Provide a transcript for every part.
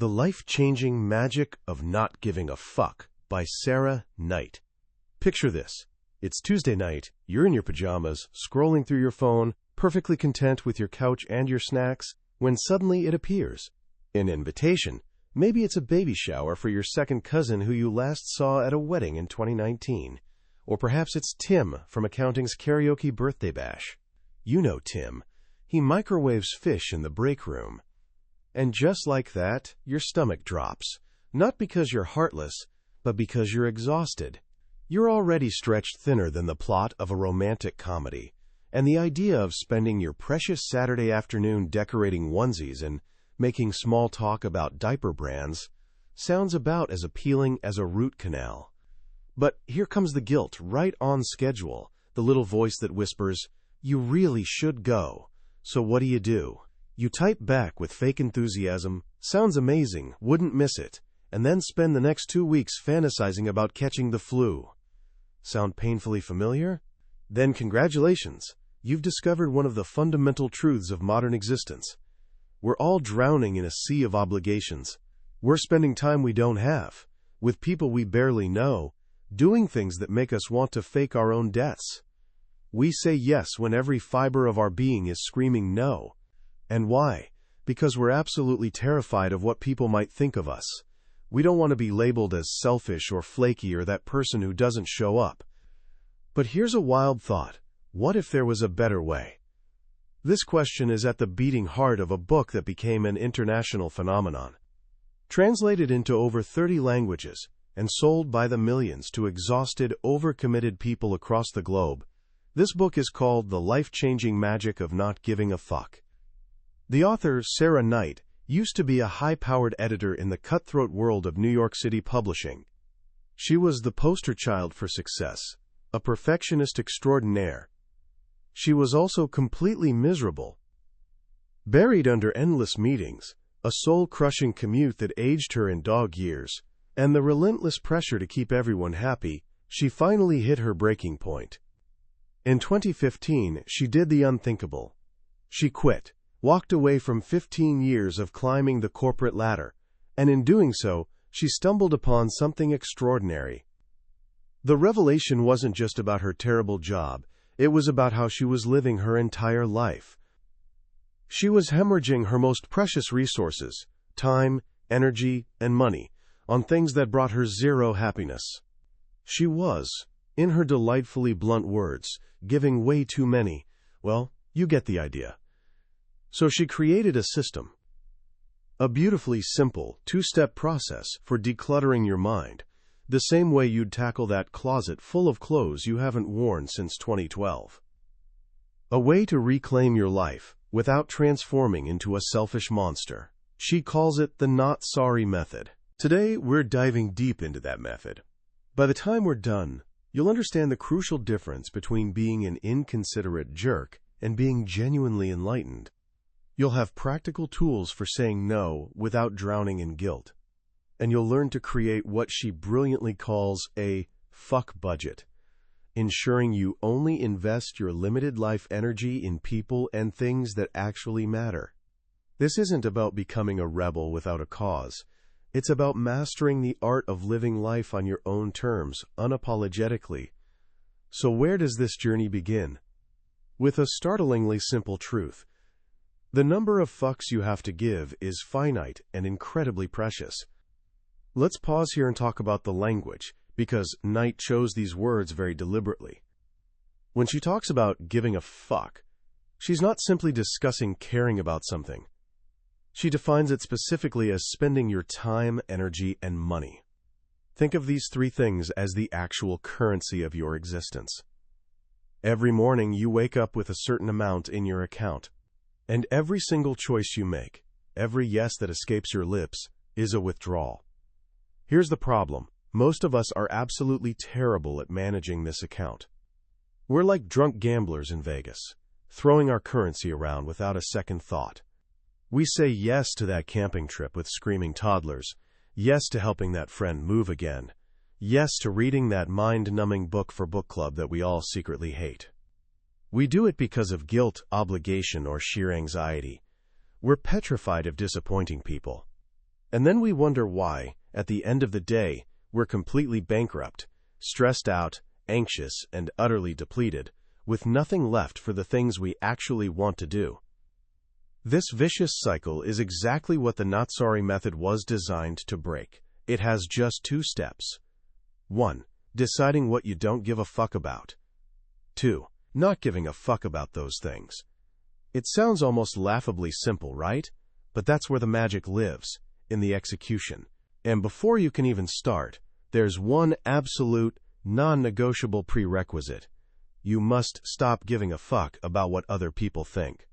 The Life-Changing Magic of Not Giving a Fuck by Sarah Knight. Picture this. It's Tuesday night, you're in your pajamas, scrolling through your phone, perfectly content with your couch and your snacks, when suddenly it appears. An invitation. Maybe it's a baby shower for your second cousin who you last saw at a wedding in 2019. Or perhaps it's Tim from accounting's karaoke birthday bash. You know Tim. He microwaves fish in the break room. And just like that, your stomach drops. Not because you're heartless, but because you're exhausted. You're already stretched thinner than the plot of a romantic comedy, and the idea of spending your precious Saturday afternoon decorating onesies and making small talk about diaper brands sounds about as appealing as a root canal. But here comes the guilt, right on schedule, the little voice that whispers, "You really should go." So what do? You type back with fake enthusiasm, "Sounds amazing, wouldn't miss it," and then spend the next 2 weeks fantasizing about catching the flu. Sound painfully familiar? Then congratulations, you've discovered one of the fundamental truths of modern existence. We're all drowning in a sea of obligations. We're spending time we don't have, with people we barely know, doing things that make us want to fake our own deaths. We say yes when every fiber of our being is screaming no. And why? Because we're absolutely terrified of what people might think of us. We don't want to be labeled as selfish or flaky or that person who doesn't show up. But here's a wild thought. What if there was a better way? This question is at the beating heart of a book that became an international phenomenon. Translated into over 30 languages and sold by the millions to exhausted, overcommitted people across the globe, this book is called The Life-Changing Magic of Not Giving a Fuck. The author, Sarah Knight, used to be a high-powered editor in the cutthroat world of New York City publishing. She was the poster child for success, a perfectionist extraordinaire. She was also completely miserable. Buried under endless meetings, a soul-crushing commute that aged her in dog years, and the relentless pressure to keep everyone happy, she finally hit her breaking point. In 2015, she did the unthinkable. She quit. Walked away from 15 years of climbing the corporate ladder, and in doing so, she stumbled upon something extraordinary. The revelation wasn't just about her terrible job, it was about how she was living her entire life. She was hemorrhaging her most precious resources, time, energy, and money, on things that brought her zero happiness. She was, in her delightfully blunt words, giving way too many. Well, you get the idea. So she created a system. A beautifully simple, 2-step process for decluttering your mind, the same way you'd tackle that closet full of clothes you haven't worn since 2012. A way to reclaim your life without transforming into a selfish monster. She calls it the NotSorry Method. Today, we're diving deep into that method. By the time we're done, you'll understand the crucial difference between being an inconsiderate jerk and being genuinely enlightened. You'll have practical tools for saying no without drowning in guilt. And you'll learn to create what she brilliantly calls a fuck budget, ensuring you only invest your limited life energy in people and things that actually matter. This isn't about becoming a rebel without a cause. It's about mastering the art of living life on your own terms, unapologetically. So where does this journey begin? With a startlingly simple truth. The number of fucks you have to give is finite and incredibly precious. Let's pause here and talk about the language, because Knight chose these words very deliberately. When she talks about giving a fuck, she's not simply discussing caring about something. She defines it specifically as spending your time, energy, and money. Think of these 3 things as the actual currency of your existence. Every morning you wake up with a certain amount in your account. And every single choice you make, every yes that escapes your lips, is a withdrawal. Here's the problem. Most of us are absolutely terrible at managing this account. We're like drunk gamblers in Vegas, throwing our currency around without a second thought. We say yes to that camping trip with screaming toddlers, yes to helping that friend move again, yes to reading that mind-numbing book for book club that we all secretly hate. We do it because of guilt, obligation, or sheer anxiety. We're petrified of disappointing people. And then we wonder why, at the end of the day, we're completely bankrupt, stressed out, anxious, and utterly depleted, with nothing left for the things we actually want to do. This vicious cycle is exactly what the NotSorry Method was designed to break. It has just 2 steps. 1. Deciding what you don't give a fuck about. 2. Not giving a fuck about those things. It sounds almost laughably simple, right? But that's where the magic lives, in the execution. And before you can even start, there's one absolute, non-negotiable prerequisite. You must stop giving a fuck about what other people think.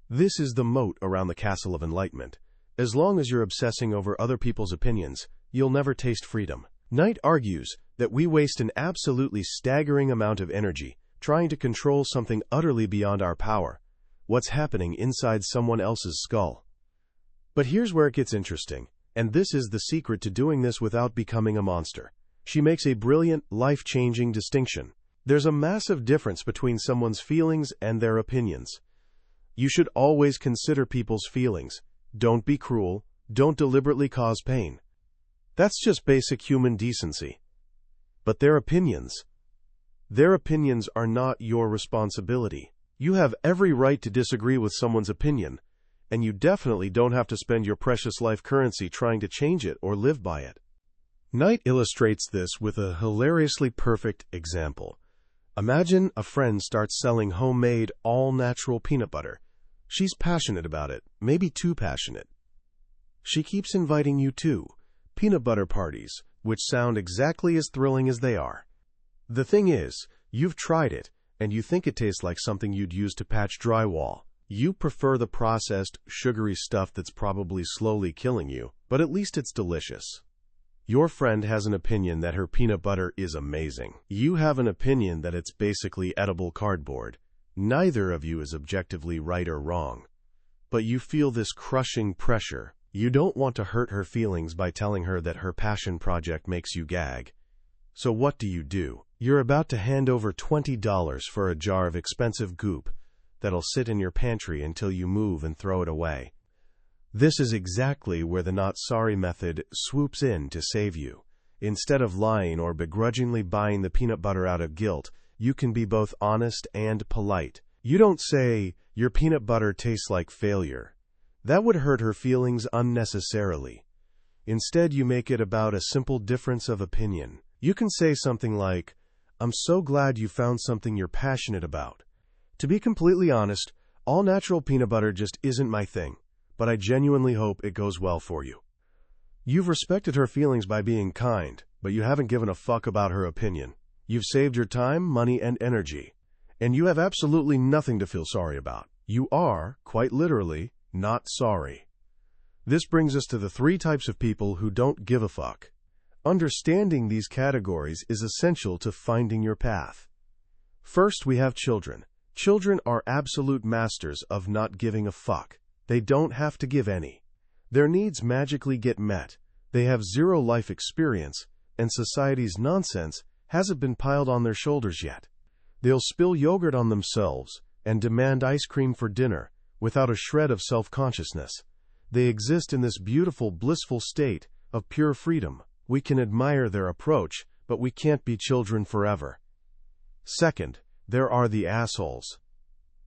This is the moat around the castle of enlightenment. As long as you're obsessing over other people's opinions, you'll never taste freedom. Knight argues that we waste an absolutely staggering amount of energy trying to control something utterly beyond our power, what's happening inside someone else's skull. But here's where it gets interesting, and this is the secret to doing this without becoming a monster. She makes a brilliant, life-changing distinction. There's a massive difference between someone's feelings and their opinions. You should always consider people's feelings. Don't be cruel. Don't deliberately cause pain. That's just basic human decency. But their opinions are not your responsibility. You have every right to disagree with someone's opinion, and you definitely don't have to spend your precious life currency trying to change it or live by it. Knight illustrates this with a hilariously perfect example. Imagine a friend starts selling homemade, all-natural peanut butter. She's passionate about it, maybe too passionate. She keeps inviting you to peanut butter parties, which sound exactly as thrilling as they are. The thing is, you've tried it, and you think it tastes like something you'd use to patch drywall. You prefer the processed, sugary stuff that's probably slowly killing you, but at least it's delicious. Your friend has an opinion that her peanut butter is amazing. You have an opinion that it's basically edible cardboard. Neither of you is objectively right or wrong. But you feel this crushing pressure. You don't want to hurt her feelings by telling her that her passion project makes you gag. So what do? You're about to hand over $20 for a jar of expensive goop that'll sit in your pantry until you move and throw it away. This is exactly where the NotSorry Method swoops in to save you. Instead of lying or begrudgingly buying the peanut butter out of guilt, you can be both honest and polite. You don't say, "Your peanut butter tastes like failure." That would hurt her feelings unnecessarily. Instead, you make it about a simple difference of opinion. You can say something like, "I'm so glad you found something you're passionate about. To be completely honest, all-natural peanut butter just isn't my thing, but I genuinely hope it goes well for you." You've respected her feelings by being kind, but you haven't given a fuck about her opinion. You've saved your time, money, and energy, and you have absolutely nothing to feel sorry about. You are, quite literally, not sorry. This brings us to the 3 types of people who don't give a fuck. Understanding these categories is essential to finding your path. First, we have children. Children are absolute masters of not giving a fuck. They don't have to give any. Their needs magically get met. They have 0 life experience, and society's nonsense hasn't been piled on their shoulders yet. They'll spill yogurt on themselves and demand ice cream for dinner without a shred of self-consciousness. They exist in this beautiful, blissful state of pure freedom. We can admire their approach, but we can't be children forever. Second, there are the assholes.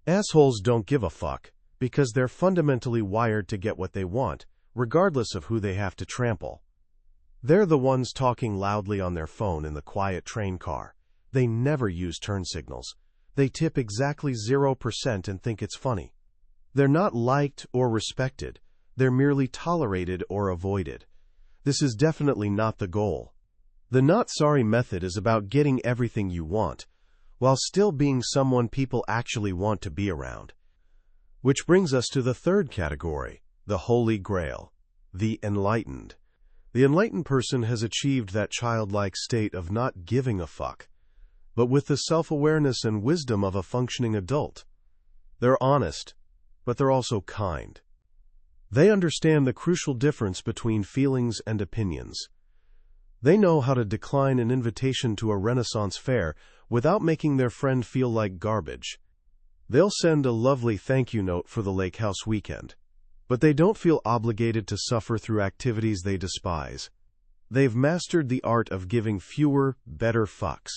Assholes don't give a fuck because they're fundamentally wired to get what they want, regardless of who they have to trample. They're the ones talking loudly on their phone in the quiet train car. They never use turn signals. They tip exactly 0% and think it's funny. They're not liked or respected. They're merely tolerated or avoided. This is definitely not the goal. The NotSorry Method is about getting everything you want, while still being someone people actually want to be around. Which brings us to the 3rd category, the Holy Grail, the enlightened. The enlightened person has achieved that childlike state of not giving a fuck, but with the self-awareness and wisdom of a functioning adult. They're honest, but they're also kind. They understand the crucial difference between feelings and opinions. They know how to decline an invitation to a Renaissance fair without making their friend feel like garbage. They'll send a lovely thank you note for the lake house weekend. But they don't feel obligated to suffer through activities they despise. They've mastered the art of giving fewer, better fucks.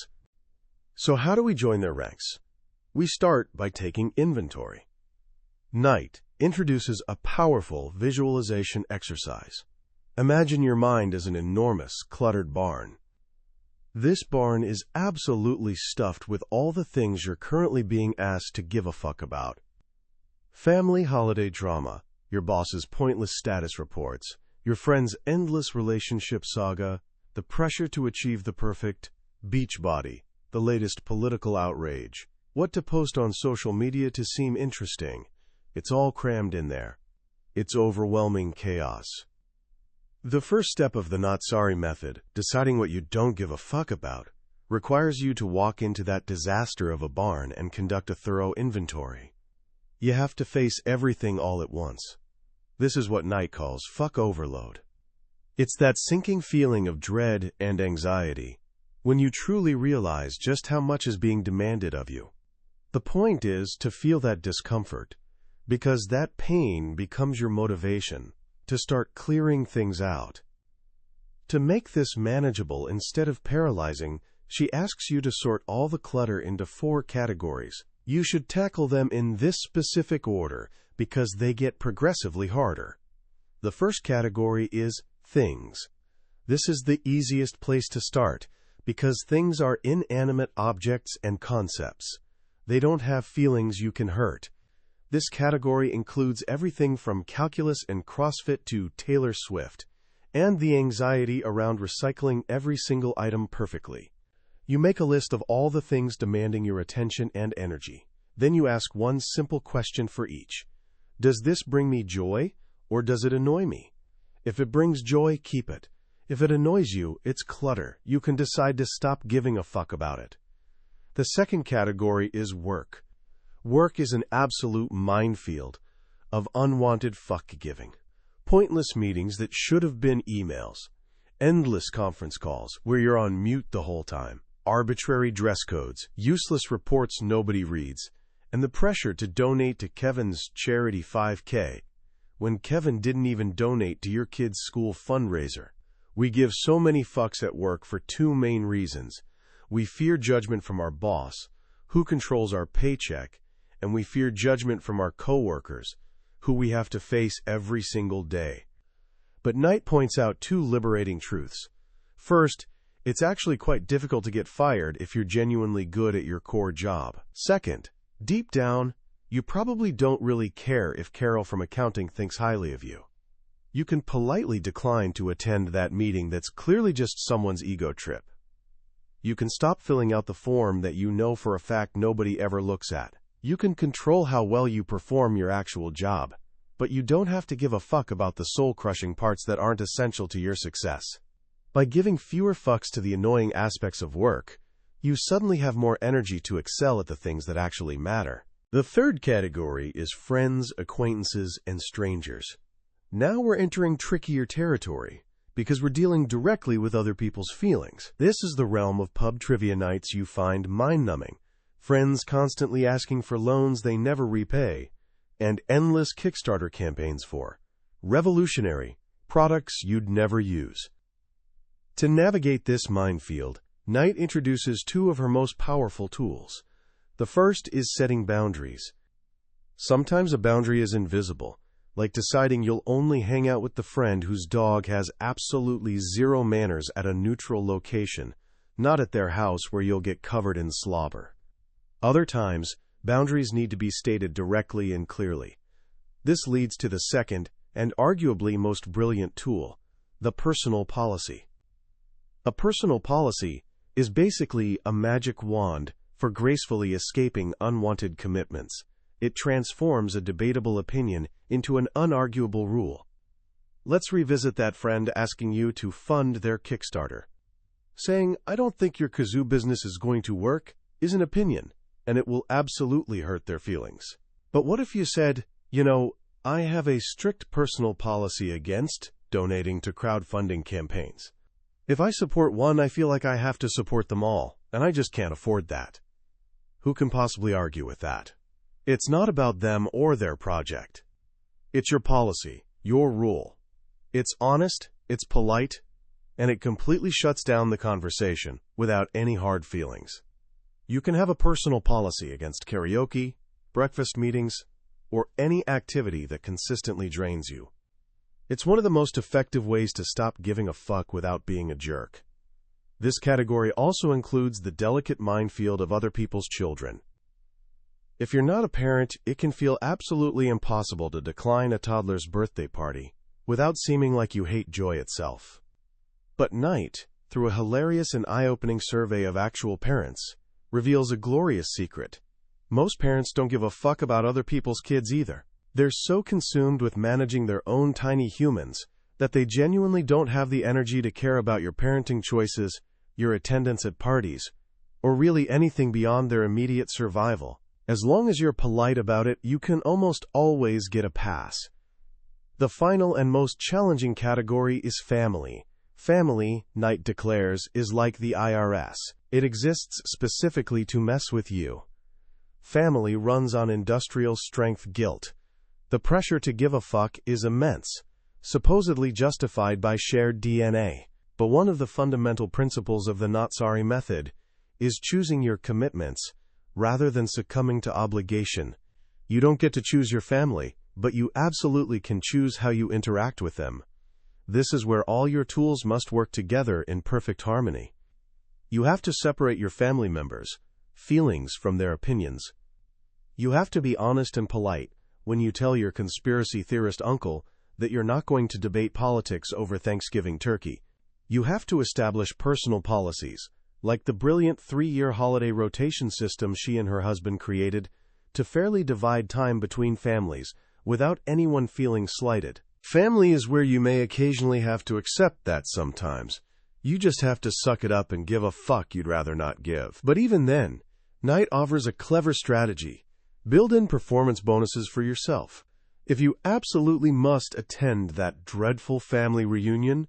So how do we join their ranks? We start by taking inventory. Night introduces a powerful visualization exercise. Imagine your mind as an enormous, cluttered barn. This barn is absolutely stuffed with all the things you're currently being asked to give a fuck about. Family holiday drama, your boss's pointless status reports, your friend's endless relationship saga, the pressure to achieve the perfect beach body, the latest political outrage, what to post on social media to seem interesting. It's all crammed in there. It's overwhelming chaos. The first step of the NotSorry Method, deciding what you don't give a fuck about, requires you to walk into that disaster of a barn and conduct a thorough inventory. You have to face everything all at once. This is what Night calls fuck overload. It's that sinking feeling of dread and anxiety when you truly realize just how much is being demanded of you. The point is to feel that discomfort, because that pain becomes your motivation to start clearing things out. To make this manageable instead of paralyzing, she asks you to sort all the clutter into 4 categories. You should tackle them in this specific order because they get progressively harder. The first category is things. This is the easiest place to start because things are inanimate objects and concepts. They don't have feelings you can hurt. This category includes everything from calculus and CrossFit to Taylor Swift, and the anxiety around recycling every single item perfectly. You make a list of all the things demanding your attention and energy. Then you ask one simple question for each. Does this bring me joy, or does it annoy me? If it brings joy, keep it. If it annoys you, it's clutter. You can decide to stop giving a fuck about it. The second category is work. Work is an absolute minefield of unwanted fuck-giving. Pointless meetings that should have been emails. Endless conference calls where you're on mute the whole time. Arbitrary dress codes. Useless reports nobody reads. And the pressure to donate to Kevin's charity 5K when Kevin didn't even donate to your kid's school fundraiser. We give so many fucks at work for 2 main reasons. We fear judgment from our boss, who controls our paycheck, and we fear judgment from our coworkers, who we have to face every single day. But Night points out 2 liberating truths. First, it's actually quite difficult to get fired if you're genuinely good at your core job. Second, deep down, you probably don't really care if Carol from accounting thinks highly of you. You can politely decline to attend that meeting that's clearly just someone's ego trip. You can stop filling out the form that you know for a fact nobody ever looks at. You can control how well you perform your actual job, but you don't have to give a fuck about the soul-crushing parts that aren't essential to your success. By giving fewer fucks to the annoying aspects of work, you suddenly have more energy to excel at the things that actually matter. The third category is friends, acquaintances, and strangers. Now we're entering trickier territory, because we're dealing directly with other people's feelings. This is the realm of pub trivia nights you find mind-numbing. Friends constantly asking for loans they never repay, and endless Kickstarter campaigns for revolutionary products you'd never use. To navigate this minefield, Night introduces 2 of her most powerful tools. The first is setting boundaries. Sometimes a boundary is invisible, like deciding you'll only hang out with the friend whose dog has absolutely 0 manners at a neutral location, not at their house where you'll get covered in slobber. Other times, boundaries need to be stated directly and clearly. This leads to the second, and arguably most brilliant tool, the personal policy. A personal policy is basically a magic wand for gracefully escaping unwanted commitments. It transforms a debatable opinion into an unarguable rule. Let's revisit that friend asking you to fund their Kickstarter. Saying, "I don't think your kazoo business is going to work," is an opinion, and it will absolutely hurt their feelings. But what if you said, I have a strict personal policy against donating to crowdfunding campaigns. If I support one, I feel like I have to support them all, and I just can't afford that. Who can possibly argue with that? It's not about them or their project. It's your policy, your rule. It's honest, it's polite, and it completely shuts down the conversation without any hard feelings. You can have a personal policy against karaoke, breakfast meetings, or any activity that consistently drains you. It's one of the most effective ways to stop giving a fuck without being a jerk. This category also includes the delicate minefield of other people's children. If you're not a parent, it can feel absolutely impossible to decline a toddler's birthday party without seeming like you hate joy itself. But Knight, through a hilarious and eye-opening survey of actual parents, reveals a glorious secret. Most parents don't give a fuck about other people's kids either. They're so consumed with managing their own tiny humans that they genuinely don't have the energy to care about your parenting choices, your attendance at parties, or really anything beyond their immediate survival. As long as you're polite about it, you can almost always get a pass. The final and most challenging category is family. Family, Knight declares, is like the IRS. It exists specifically to mess with you. Family runs on industrial-strength guilt. The pressure to give a fuck is immense, supposedly justified by shared DNA. But one of the fundamental principles of the NotSorry Method is choosing your commitments rather than succumbing to obligation. You don't get to choose your family, but you absolutely can choose how you interact with them. This is where all your tools must work together in perfect harmony. You have to separate your family members' feelings from their opinions. You have to be honest and polite when you tell your conspiracy theorist uncle that you're not going to debate politics over Thanksgiving turkey. You have to establish personal policies, like the brilliant 3-year holiday rotation system she and her husband created, to fairly divide time between families without anyone feeling slighted. Family is where you may occasionally have to accept that sometimes. You just have to suck it up and give a fuck you'd rather not give. But even then, Knight offers a clever strategy. Build in performance bonuses for yourself. If you absolutely must attend that dreadful family reunion,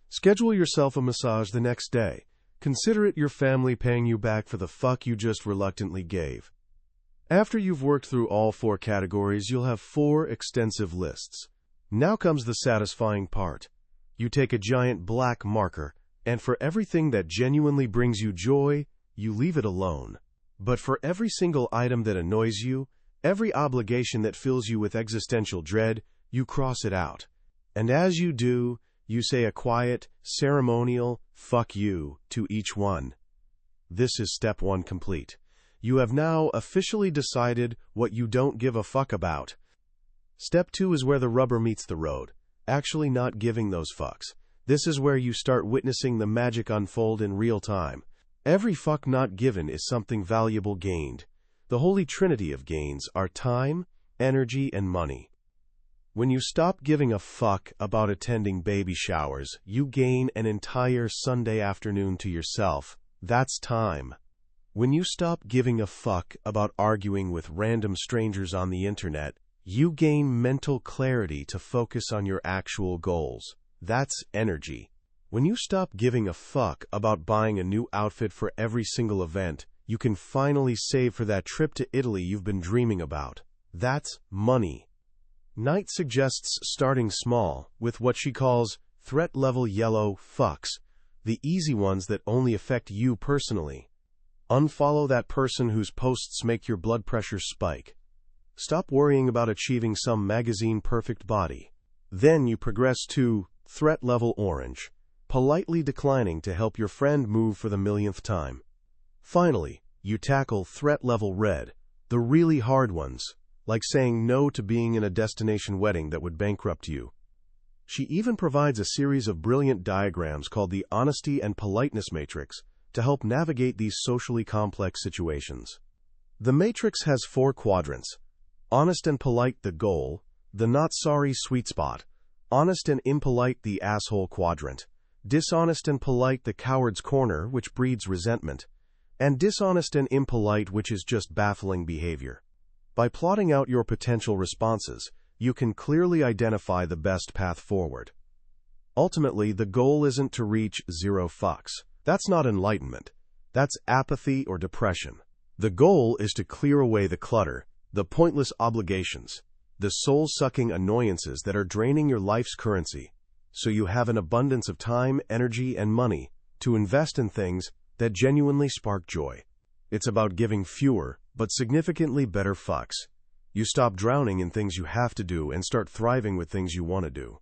schedule yourself a massage the next day. Consider it your family paying you back for the fuck you just reluctantly gave. After you've worked through all 4 categories, you'll have 4 extensive lists. Now comes the satisfying part. You take a giant black marker, and for everything that genuinely brings you joy, you leave it alone. But for every single item that annoys you, every obligation that fills you with existential dread, you cross it out. And as you do, you say a quiet, ceremonial, fuck you to each one. This is step 1 complete. You have now officially decided what you don't give a fuck about. Step 2 is where the rubber meets the road, actually not giving those fucks. This is where you start witnessing the magic unfold in real time. Every fuck not given is something valuable gained. The holy trinity of gains are time, energy, and money. When you stop giving a fuck about attending baby showers, you gain an entire Sunday afternoon to yourself. That's time. When you stop giving a fuck about arguing with random strangers on the internet, you gain mental clarity to focus on your actual goals. That's energy. When you stop giving a fuck about buying a new outfit for every single event, you can finally save for that trip to Italy you've been dreaming about. That's money. Knight suggests starting small with what she calls threat-level yellow fucks, the easy ones that only affect you personally. Unfollow that person whose posts make your blood pressure spike. Stop worrying about achieving some magazine-perfect body. Then you progress to threat-level orange, politely declining to help your friend move for the millionth time. Finally, you tackle threat-level red, the really hard ones, like saying no to being in a destination wedding that would bankrupt you. She even provides a series of brilliant diagrams called the Honesty and Politeness Matrix to help navigate these socially complex situations. The matrix has 4 quadrants: honest and polite, the goal; the not sorry sweet spot; honest and impolite, the asshole quadrant; dishonest and polite, the coward's corner, which breeds resentment; and dishonest and impolite, which is just baffling behavior. By plotting out your potential responses, you can clearly identify the best path forward. Ultimately, the goal isn't to reach 0 fucks. That's not enlightenment. That's apathy or depression. The goal is to clear away the clutter, the pointless obligations, the soul-sucking annoyances that are draining your life's currency, so you have an abundance of time, energy, and money to invest in things that genuinely spark joy. It's about giving fewer, but significantly better fucks. You stop drowning in things you have to do and start thriving with things you want to do.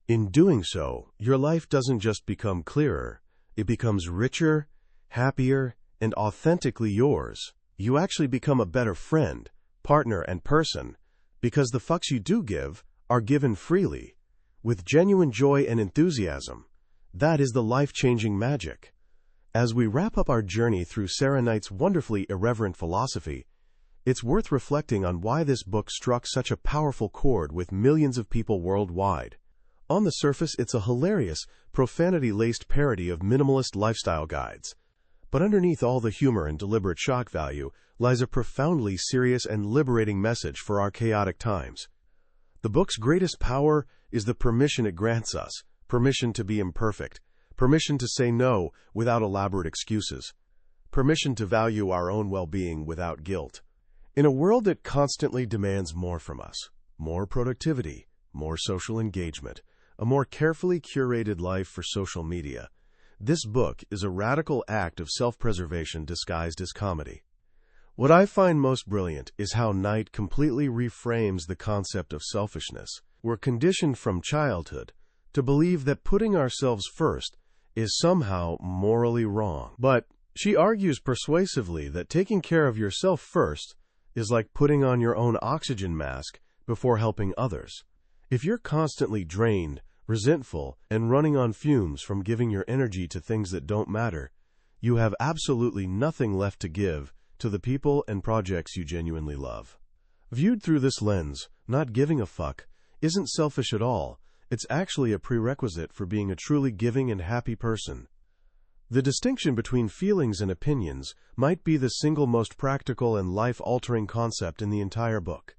In doing so, your life doesn't just become clearer, it becomes richer, happier, and authentically yours. You actually become a better friend, partner, and person, because the fucks you do give are given freely, with genuine joy and enthusiasm. That is the life-changing magic. As we wrap up our journey through Sarah Knight's wonderfully irreverent philosophy, it's worth reflecting on why this book struck such a powerful chord with millions of people worldwide. On the surface, it's a hilarious, profanity-laced parody of minimalist lifestyle guides. But underneath all the humor and deliberate shock value lies a profoundly serious and liberating message for our chaotic times. The book's greatest power is the permission it grants us, permission to be imperfect, permission to say no without elaborate excuses, permission to value our own well-being without guilt. In a world that constantly demands more from us, more productivity, more social engagement, a more carefully curated life for social media, this book is a radical act of self-preservation disguised as comedy. What I find most brilliant is how Knight completely reframes the concept of selfishness. We're conditioned from childhood to believe that putting ourselves first is somehow morally wrong. But she argues persuasively that taking care of yourself first is like putting on your own oxygen mask before helping others. If you're constantly drained, resentful, and running on fumes from giving your energy to things that don't matter, you have absolutely nothing left to give to the people and projects you genuinely love. Viewed through this lens, not giving a fuck isn't selfish at all. It's actually a prerequisite for being a truly giving and happy person. The distinction between feelings and opinions might be the single most practical and life-altering concept in the entire book.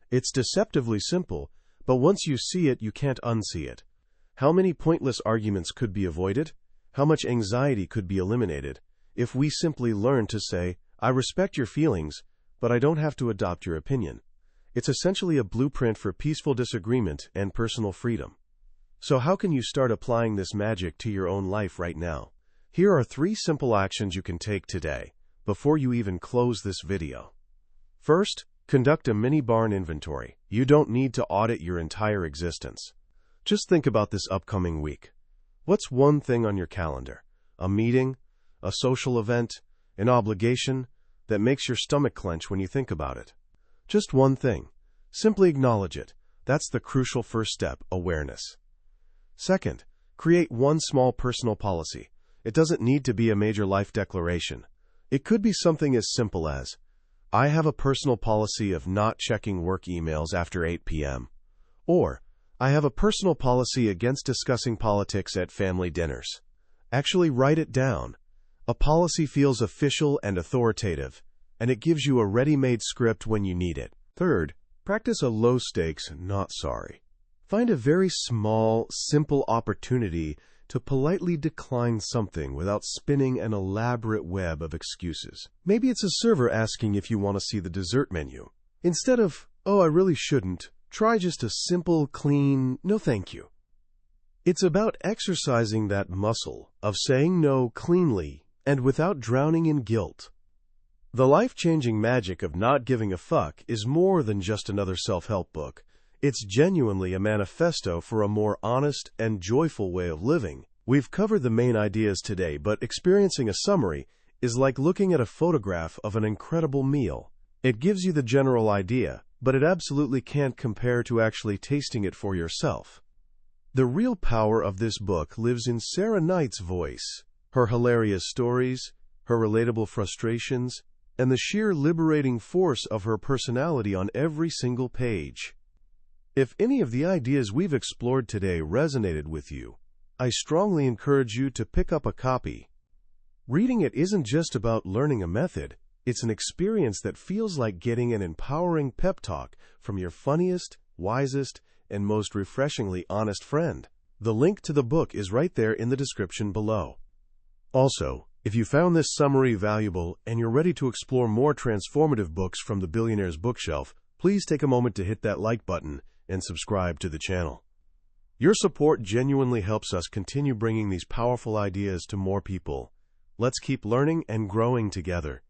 It's deceptively simple, but once you see it, you can't unsee it. How many pointless arguments could be avoided? How much anxiety could be eliminated if we simply learn to say, I respect your feelings, but I don't have to adopt your opinion. It's essentially a blueprint for peaceful disagreement and personal freedom. So how can you start applying this magic to your own life right now? Here are 3 simple actions you can take today, before you even close this video. First, conduct a mini barn inventory. You don't need to audit your entire existence. Just think about this upcoming week. What's one thing on your calendar? A meeting? A social event? An obligation that makes your stomach clench when you think about it? Just one thing. Simply acknowledge it. That's the crucial first step, awareness. Second, create one small personal policy. It doesn't need to be a major life declaration. It could be something as simple as, I have a personal policy of not checking work emails after 8 p.m. Or, I have a personal policy against discussing politics at family dinners. Actually write it down. A policy feels official and authoritative, and it gives you a ready-made script when you need it. Third, practice a low-stakes not sorry. Find a very small, simple opportunity to politely decline something without spinning an elaborate web of excuses. Maybe it's a server asking if you want to see the dessert menu. Instead of, oh, I really shouldn't, try just a simple, clean, no thank you. It's about exercising that muscle of saying no cleanly and without drowning in guilt. The life-changing magic of not giving a fuck is more than just another self-help book. It's genuinely a manifesto for a more honest and joyful way of living. We've covered the main ideas today, but experiencing a summary is like looking at a photograph of an incredible meal. It gives you the general idea, but it absolutely can't compare to actually tasting it for yourself. The real power of this book lives in Sarah Knight's voice, her hilarious stories, her relatable frustrations, and the sheer liberating force of her personality on every single page. If any of the ideas we've explored today resonated with you, I strongly encourage you to pick up a copy. Reading it isn't just about learning a method, it's an experience that feels like getting an empowering pep talk from your funniest, wisest, and most refreshingly honest friend. The link to the book is right there in the description below. Also, if you found this summary valuable and you're ready to explore more transformative books from the Billionaire's Bookshelf, please take a moment to hit that like button and subscribe to the channel. Your support genuinely helps us continue bringing these powerful ideas to more people. Let's keep learning and growing together.